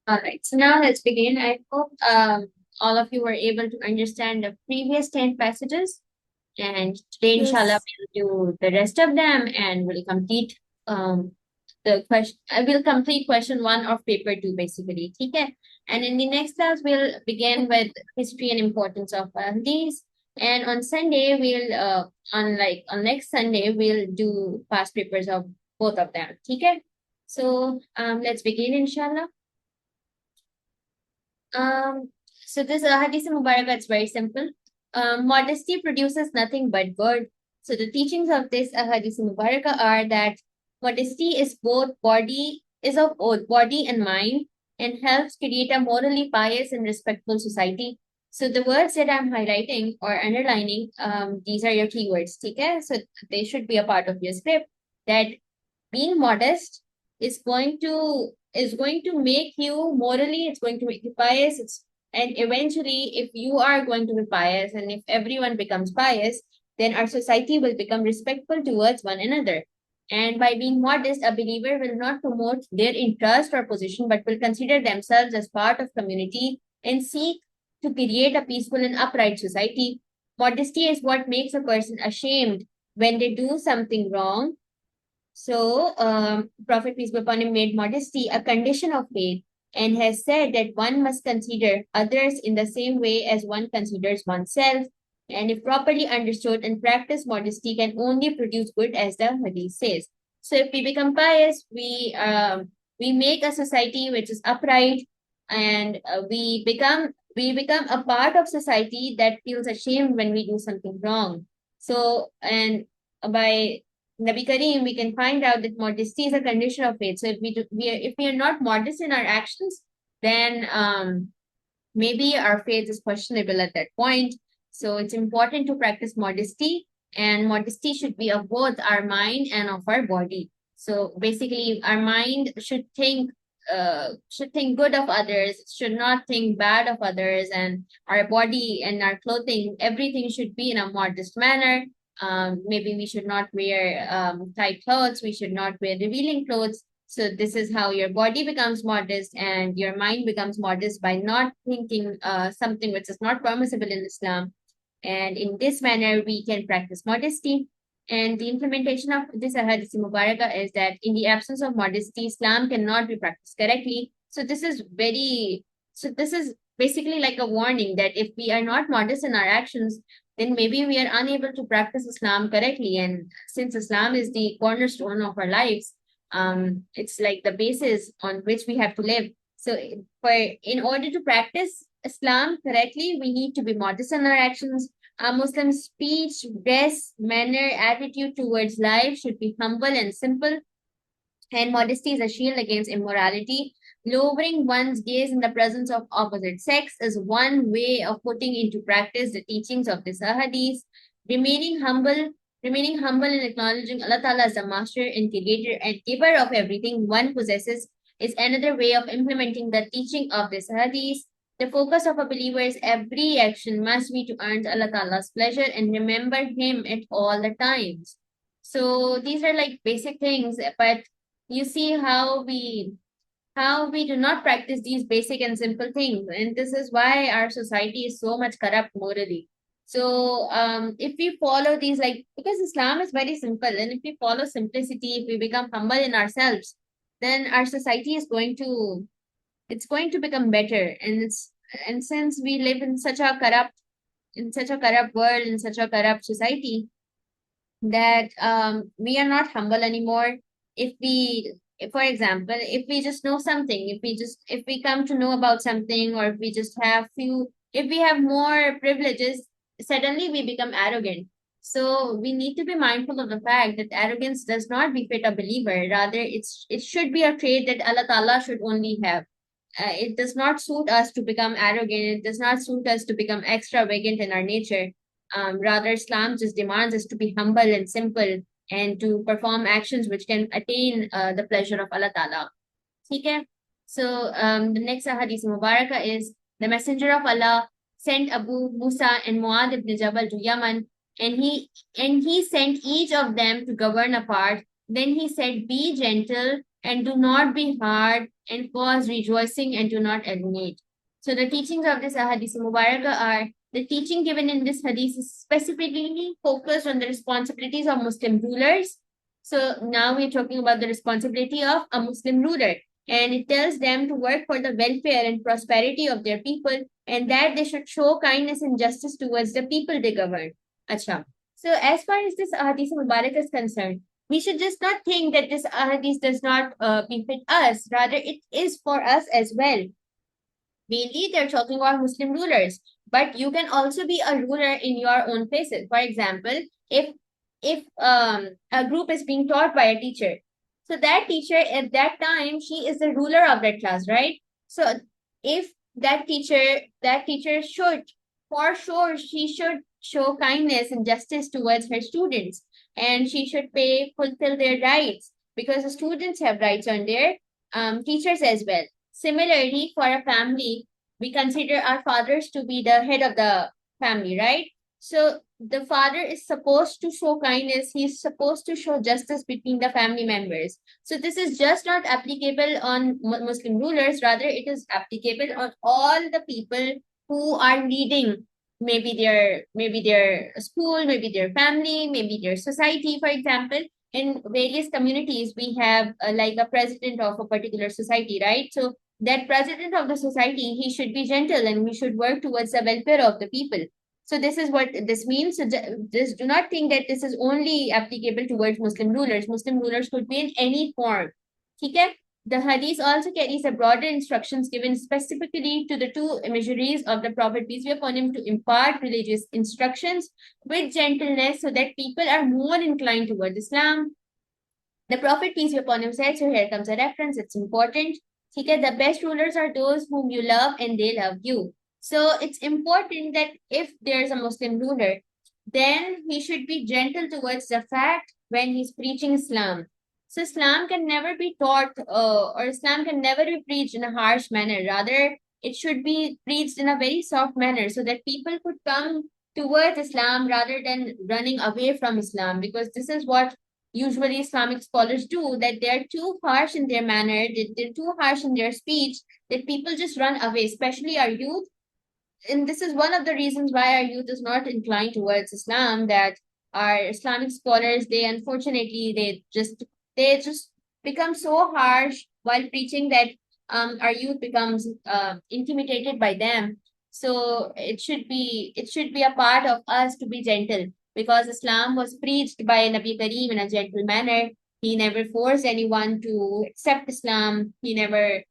All right, so now let's begin. I hope all of you were able to understand the previous 10 passages, and today, inshallah, Yes. we'll do the rest of them and we'll complete um, the question. I will complete question one of paper two, basically. Okay? And in the next class, we'll begin with history and importance of these. And on Sunday, on next Sunday, we'll do past papers of both of them. Okay? So let's begin, inshallah. Um, so this Hadith Mubarakah, it's very simple. Modesty produces nothing but good. So the teachings of this Hadith Mubarakah are that modesty is of both body and mind and helps create a morally pious and respectful society. So the words that I'm highlighting or underlining, these are your keywords, okay? So they should be a part of your script. That being modest is going to make you morally, it's going to make you pious. And eventually, if you are going to be pious and if everyone becomes pious, then our society will become respectful towards one another. And by being modest, a believer will not promote their interest or position, but will consider themselves as part of community and seek to create a peaceful and upright society. Modesty is what makes a person ashamed when they do something wrong. So, Prophet peace be upon him made modesty a condition of faith and has said that one must consider others in the same way as one considers oneself. And if properly understood and practiced, modesty can only produce good, as the Hadith says. So, if we become pious, we make a society which is upright, and we become a part of society that feels ashamed when we do something wrong. So, and by Nabi Kareem, we can find out that modesty is a condition of faith. So if we are not modest in our actions, then maybe our faith is questionable at that point. So it's important to practice modesty, and modesty should be of both our mind and of our body. So basically, our mind should think good of others, should not think bad of others, and our body and our clothing, everything should be in a modest manner. Maybe we should not wear tight clothes, we should not wear revealing clothes. So this is how your body becomes modest and your mind becomes modest by not thinking something which is not permissible in Islam. And in this manner, we can practice modesty. And the implementation of this Ahadith Mubarakah is that in the absence of modesty, Islam cannot be practiced correctly. So this is basically like a warning that if we are not modest in our actions, then maybe we are unable to practice Islam correctly. And since Islam is the cornerstone of our lives, it's like the basis on which we have to live. So, in order to practice Islam correctly, we need to be modest in our actions. Our Muslim speech, dress, manner, attitude towards life should be humble and simple, and modesty is a shield against immorality. Lowering one's gaze in the presence of opposite sex is one way of putting into practice the teachings of this hadith. Remaining humble, remaining humble and acknowledging Allah Ta'ala as the master and creator and giver of everything one possesses is another way of implementing the teaching of this hadith. The focus of a believer's every action must be to earn Allah Ta'ala's pleasure and remember Him at all the times. So these are like basic things, but you see how we do not practice these basic and simple things, and this is why our society is so much corrupt morally. So if we follow these, like, because Islam is very simple, and if we follow simplicity, if we become humble in ourselves, then our society is going to become better. And since we live in such a corrupt world, in such a corrupt society, that we are not humble anymore. If for example, if we just know something, if we come to know about something, or if we have more privileges, suddenly we become arrogant. So we need to be mindful of the fact that arrogance does not befit a believer. Rather, it should be a trait that Allah Ta'ala should only have. It does not suit us to become arrogant. It does not suit us to become extravagant in our nature. Rather, Islam just demands us to be humble and simple and to perform actions which can attain the pleasure of Allah Ta'ala. Okay? So, the next hadith Mubarakah is the Messenger of Allah sent Abu Musa and Muad ibn Jabal to Yaman, and he sent each of them to govern apart. Then he said, "Be gentle and do not be hard, and cause rejoicing, and do not alienate. So the teachings of this Hadith Mubarakah are the teaching given in this Hadith is specifically focused on the responsibilities of Muslim rulers. So now we're talking about the responsibility of a Muslim ruler, and it tells them to work for the welfare and prosperity of their people, and that they should show kindness and justice towards the people they govern. Acha. So as far as this Hadith Mubarak is concerned, we should just not think that this Hadith does not befit us. Rather, it is for us as well. Mainly, they're talking about Muslim rulers, but you can also be a ruler in your own places. For example, if a group is being taught by a teacher, so that teacher at that time she is the ruler of that class, right? So if that teacher should, for sure, she should show kindness and justice towards her students, and she should fulfill their rights, because the students have rights on their teachers as well. Similarly, for a family, we consider our fathers to be the head of the family, right? So the father is supposed to show kindness, he's supposed to show justice between the family members. So this is just not applicable on Muslim rulers, rather it is applicable on all the people who are leading maybe their school, maybe their family, maybe their society. For example, in various communities, we have like a president of a particular society, right? So that president of the society, he should be gentle and he should work towards the welfare of the people. So this is what this means. So just do not think that this is only applicable towards Muslim rulers. Muslim rulers could be in any form. Okay? The hadith also carries a broader instructions given specifically to the two emissaries of the Prophet, peace be upon him, to impart religious instructions with gentleness so that people are more inclined towards Islam. The Prophet, peace be upon him, said, so here comes a reference, it's important. Okay, the best rulers are those whom you love and they love you. So it's important that if there's a Muslim ruler, then he should be gentle towards the fact when he's preaching Islam. So Islam can never be taught or Islam can never be preached in a harsh manner. Rather, it should be preached in a very soft manner so that people could come towards Islam rather than running away from Islam, because this is what usually Islamic scholars do, that they're too harsh in their manner, they're too harsh in their speech, that people just run away, especially our youth. And this is one of the reasons why our youth is not inclined towards Islam, that our Islamic scholars, they unfortunately, they just become so harsh while preaching that our youth becomes intimidated by them. So it should be a part of us to be gentle, because Islam was preached by Nabi Kareem in a gentle manner. He never forced anyone to accept Islam. He never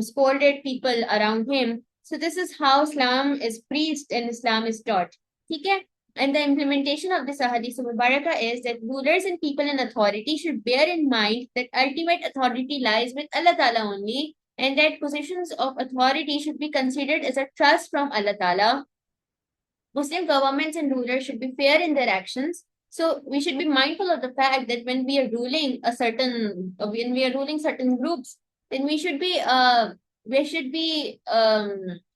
scolded people around him. So this is how Islam is preached and Islam is taught. Okay? And the implementation of this Ahadith Mubarakah is that rulers and people in authority should bear in mind that ultimate authority lies with Allah Ta'ala only, and that positions of authority should be considered as a trust from Allah Ta'ala. Muslim governments and rulers should be fair in their actions. So we should be mindful of the fact that when we are ruling certain groups, then we should be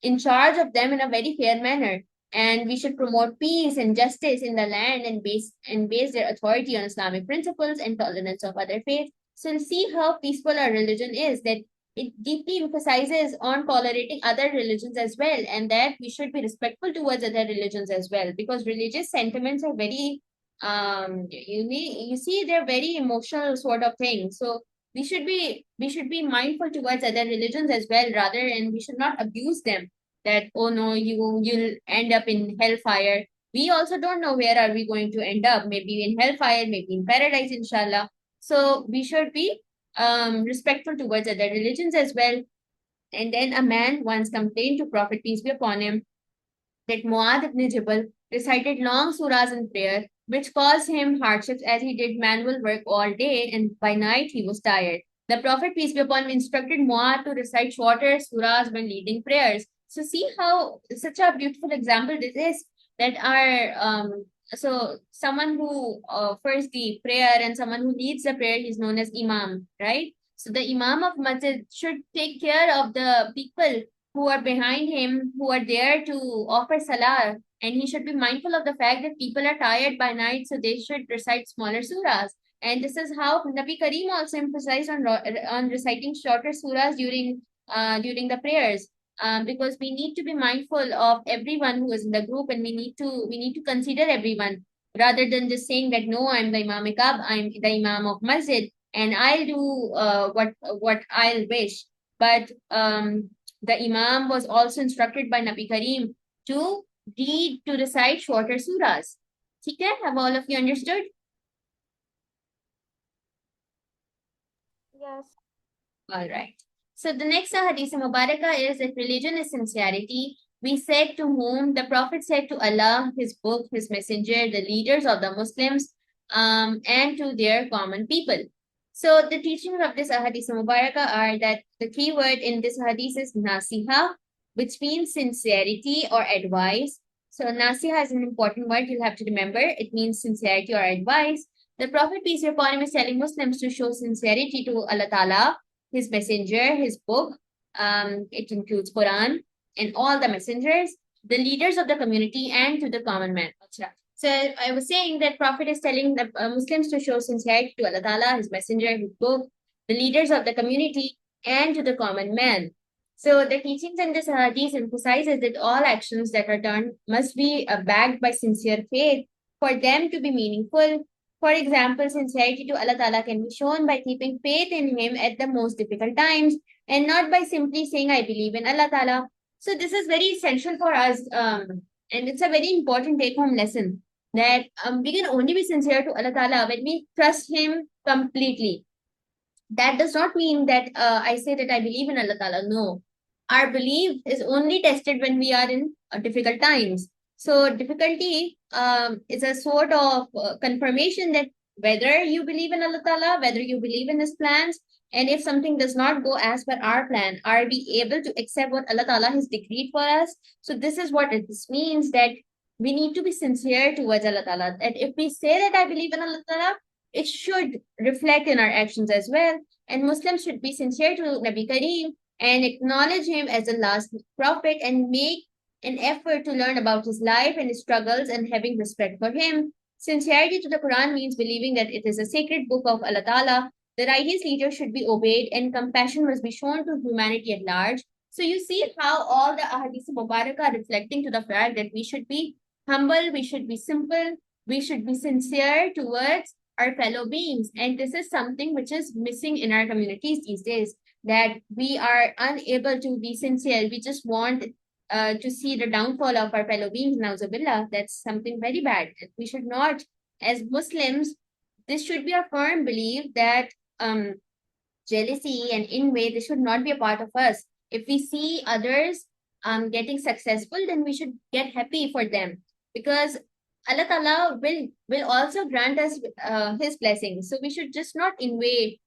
in charge of them in a very fair manner, and we should promote peace and justice in the land and base their authority on Islamic principles and tolerance of other faiths. So see how peaceful our religion is, that it deeply emphasizes on tolerating other religions as well, and that we should be respectful towards other religions as well, because religious sentiments are very you see they're very emotional sort of thing. So we should be mindful towards other religions as well, rather, and we should not abuse them, that oh no, you'll end up in hellfire. We also don't know where are we going to end up, maybe in hellfire, maybe in paradise, inshallah. So we should be respectful towards other religions as well. And then a man once complained to Prophet, peace be upon him, that Muad ibn Jabal recited long surahs in prayer, which caused him hardships as he did manual work all day, and by night he was tired. The Prophet, peace be upon him, instructed Muad to recite shorter surahs when leading prayers. So see how such a beautiful example this is, that our so someone who first the prayer and someone who leads the prayer is known as Imam, right? So the Imam of Masjid should take care of the people who are behind him, who are there to offer salah. And he should be mindful of the fact that people are tired by night, so they should recite smaller surahs. And this is how Nabi Kareem also emphasized on reciting shorter surahs during the prayers. Because we need to be mindful of everyone who is in the group, and we need to consider everyone rather than just saying that no, I'm the Imam Ikab, I'm the Imam of Masjid, and I'll do what I'll wish. But the Imam was also instructed by Nabi Kareem to to recite shorter surahs. Okay, have all of you understood? Yes. All right. So the next Hadith Mubarakah is that religion is sincerity. We said to whom the Prophet said to Allah, His book, His messenger, the leaders of the Muslims, and to their common people. So the teachings of this Hadith Mubarakah are that the key word in this Hadith is nasiha, which means sincerity or advice. So nasiha is an important word you'll have to remember. It means sincerity or advice. The Prophet, peace be upon him, is telling Muslims to show sincerity to Allah Ta'ala, His messenger, His book. It includes Quran and all the messengers, the leaders of the community, and to the common man. Achha. So I was saying that Prophet is telling the Muslims to show sincerity to Allah Ta'ala, His messenger, His book, the leaders of the community, and to the common man. So the teachings in this hadith emphasizes that all actions that are done must be backed by sincere faith for them to be meaningful. For example, sincerity to Allah Ta'ala can be shown by keeping faith in Him at the most difficult times and not by simply saying, I believe in Allah Ta'ala. So this is very essential for us, and it's a very important take-home lesson that we can only be sincere to Allah Ta'ala when we trust Him completely. That does not mean that I say that I believe in Allah Ta'ala. No. Our belief is only tested when we are in difficult times. So difficulty is a sort of confirmation that whether you believe in Allah Ta'ala, whether you believe in His plans, and if something does not go as per our plan, are we able to accept what Allah Ta'ala has decreed for us? So this is what this means, that we need to be sincere towards Allah Ta'ala. That if we say that I believe in Allah Ta'ala, it should reflect in our actions as well. And Muslims should be sincere to Nabi Kareem and acknowledge him as the last prophet and make an effort to learn about his life and his struggles and having respect for him. Sincerity to the Quran means believing that it is a sacred book of Allah Ta'ala. The righteous leader should be obeyed and compassion must be shown to humanity at large. So you see how all the Ahadith Mubarak are reflecting to the fact that we should be humble, we should be simple, we should be sincere towards our fellow beings. And this is something which is missing in our communities these days, that we are unable to be sincere. We just want to see the downfall of our fellow beings. Nauzubillah, that's something very bad. We should not, as Muslims, this should be a firm belief that jealousy and envy, this should not be a part of us. If we see others getting successful, then we should get happy for them, because Allah Ta'ala will also grant us His blessings. So we should just not envy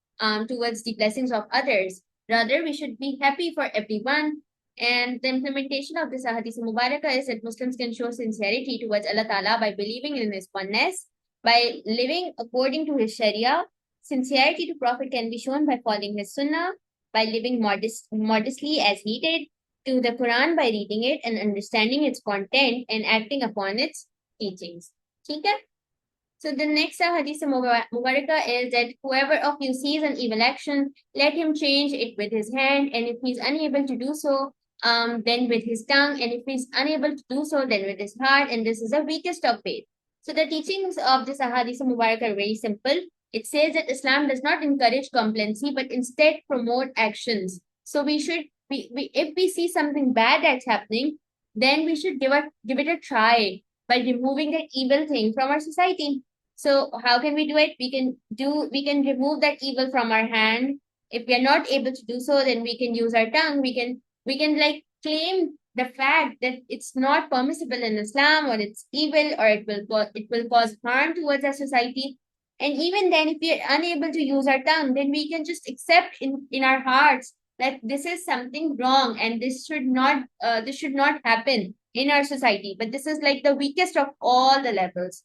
towards the blessings of others. Rather, we should be happy for everyone. And the implementation of this Ahadith Mubarakah is that Muslims can show sincerity towards Allah Ta'ala by believing in His oneness, by living according to His Sharia. Sincerity to Prophet can be shown by following his Sunnah, by living modestly as he did, to the Quran by reading it and understanding its content and acting upon its teachings. Okay? So the next Hadith Mubarakah is that whoever of you sees an evil action, let him change it with his hand, and if he is unable to do so, then with his tongue, and if he is unable to do so, then with his heart, and this is the weakest of faith. So the teachings of this Hadith Mubarakah are very simple. It says that Islam does not encourage complacency, but instead promote actions. So we should, if we see something bad that's happening, then we should give it a try by removing that evil thing from our society. So how can we do it? We can remove that evil from our hand. If we are not able to do so, then we can use our tongue. We can like claim the fact that it's not permissible in Islam, or it's evil, or it will cause harm towards our society. And even then, if we are unable to use our tongue, then we can just accept in our hearts that this is something wrong and this should not happen in our society. But this is like the weakest of all the levels.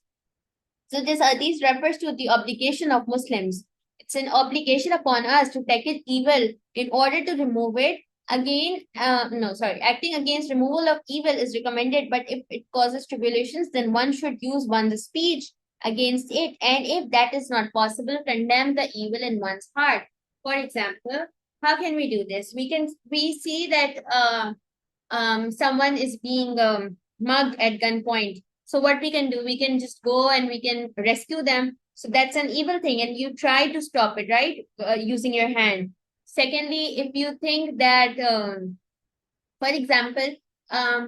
So this hadith refers to the obligation of Muslims. It's an obligation upon us to tackle evil in order to remove it. Again, acting against removal of evil is recommended, but if it causes tribulations, then one should use one's speech against it. And if that is not possible, condemn the evil in one's heart. For example, how can we do this? We see that someone is being mugged at gunpoint. So what we can do, we can just go and we can rescue them. So that's an evil thing, and you try to stop it, right? Using your hand. Secondly, if you think that, for example,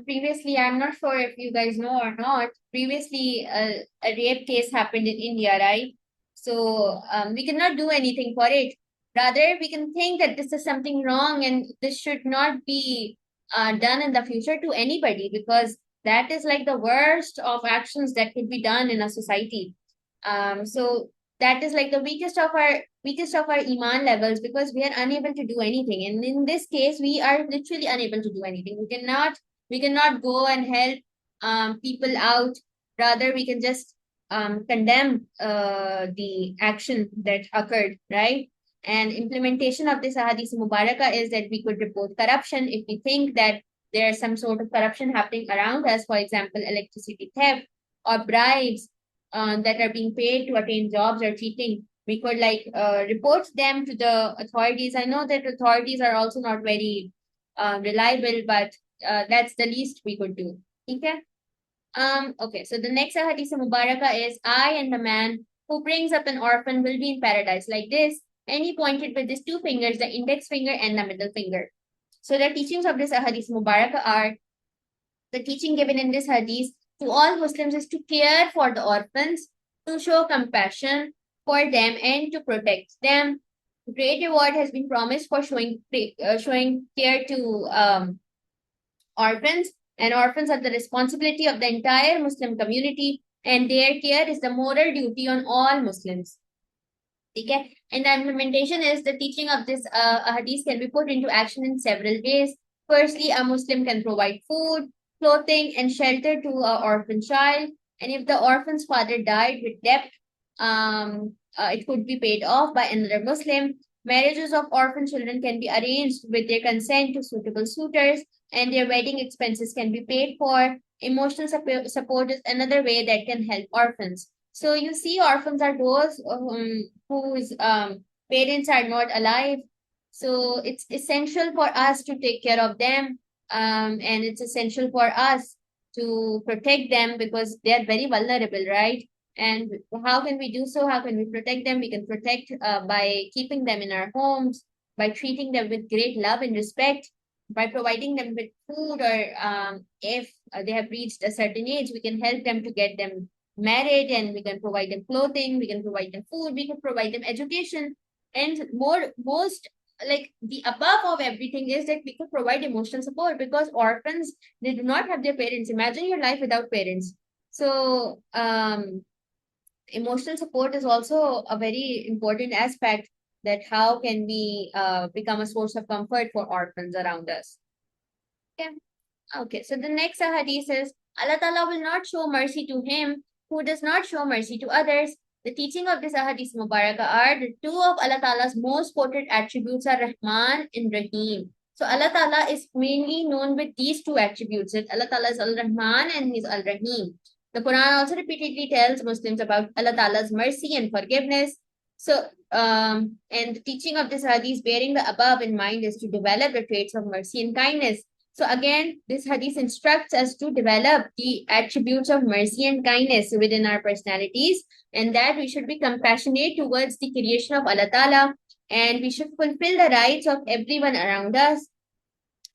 previously, I'm not sure if you guys know or not, previously a rape case happened in India, right? So we cannot do anything for it. Rather, we can think that this is something wrong and this should not be done in the future to anybody, because that is like the worst of actions that could be done in a society. So that is like the weakest of our iman levels, because we are unable to do anything. And in this case, we are literally unable to do anything. We cannot go and help people out. Rather, we can just condemn the action that occurred, right? And implementation of this Ahadith Mubarakah is that we could report corruption if we think that there's some sort of corruption happening around us, for example, electricity theft or bribes that are being paid to attain jobs or cheating. We could like report them to the authorities. I know that authorities are also not very reliable, but that's the least we could do. Okay. Okay, so the next Hadith Mubarakah is, I and the man who brings up an orphan will be in paradise like this. And he pointed with his two fingers, the index finger and the middle finger. So the teachings of this Hadith Mubarakah are, the teaching given in this Hadith to all Muslims is to care for the orphans, to show compassion for them and to protect them. Great reward has been promised for showing care to orphans, and orphans are the responsibility of the entire Muslim community, and their care is the moral duty on all Muslims. Okay? And the implementation is, the teaching of this hadith can be put into action in several ways. Firstly, a Muslim can provide food, clothing, and shelter to an orphan child. And if the orphan's father died with debt, it could be paid off by another Muslim. Marriages of orphan children can be arranged with their consent to suitable suitors, and their wedding expenses can be paid for. Emotional support is another way that can help orphans. So you see, orphans are those whose parents are not alive. So it's essential for us to take care of them, and it's essential for us to protect them because they are very vulnerable, right? And how can we do so? How can we protect them? We can protect by keeping them in our homes, by treating them with great love and respect, by providing them with food, or if they have reached a certain age, we can help them to get them married, and we can provide them clothing, we can provide them food, we can provide them education. And most like the above of everything is that we could provide emotional support, because orphans, they do not have their parents. Imagine your life without parents. So emotional support is also a very important aspect, that how can we become a source of comfort for orphans around us. Okay. Okay, so the next hadith is, Allah Ta'ala will not show mercy to him who does not show mercy to others. The teaching of this hadith Mubarakah are, the two of Allah Ta'ala's most quoted attributes are Rahman and Rahim. So Allah Ta'ala is mainly known with these two attributes, that Allah Ta'ala is Al-Rahman and He is Al-Rahim. The Quran also repeatedly tells Muslims about Allah Ta'ala's mercy and forgiveness. So, and the teaching of this hadith bearing the above in mind is to develop the traits of mercy and kindness. So again, this hadith instructs us to develop the attributes of mercy and kindness within our personalities, and that we should be compassionate towards the creation of Allah Ta'ala, and we should fulfill the rights of everyone around us,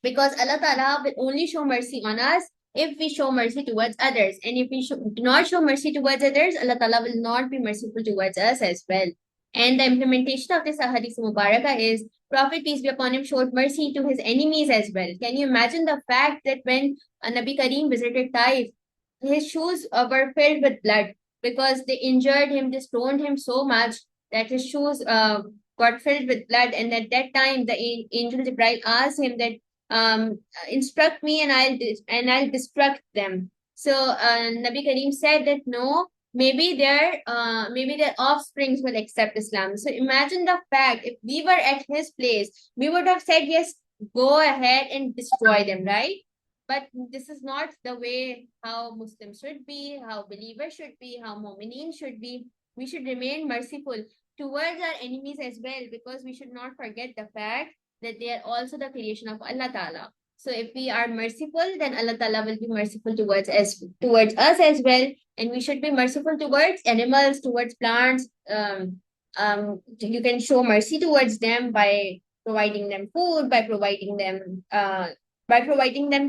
because Allah Ta'ala will only show mercy on us if we show mercy towards others. And if we do not show mercy towards others, Allah Ta'ala will not be merciful towards us as well. And the implementation of this Hadith Mubarakah is, Prophet, peace be upon him, showed mercy to his enemies as well. Can you imagine the fact that when Nabi Kareem visited Taif, his shoes were filled with blood because they injured him, they stoned him so much that his shoes got filled with blood. And at that time, the angel Jibril asked him that, instruct me and I'll destruct them. So Nabi Kareem said that no, maybe their offsprings will accept Islam. So imagine the fact, if we were at his place, we would have said, yes, go ahead and destroy them, right? But this is not the way how Muslims should be, how believers should be, how mu'mineen should be. We should remain merciful towards our enemies as well, because we should not forget the fact that they are also the creation of Allah Ta'ala. So if we are merciful, then Allah Ta'ala will be merciful towards us as well. And we should be merciful towards animals, towards plants. You can show mercy towards them by providing them food, by providing them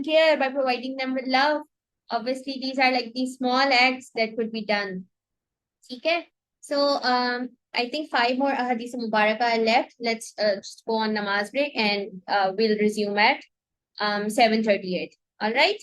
care, by providing them with love. Obviously, these are like these small acts that could be done. Okay. So I think five more ahadith mubarakah are left. Let's just go on namaz break, and we'll resume at 7:38. All right.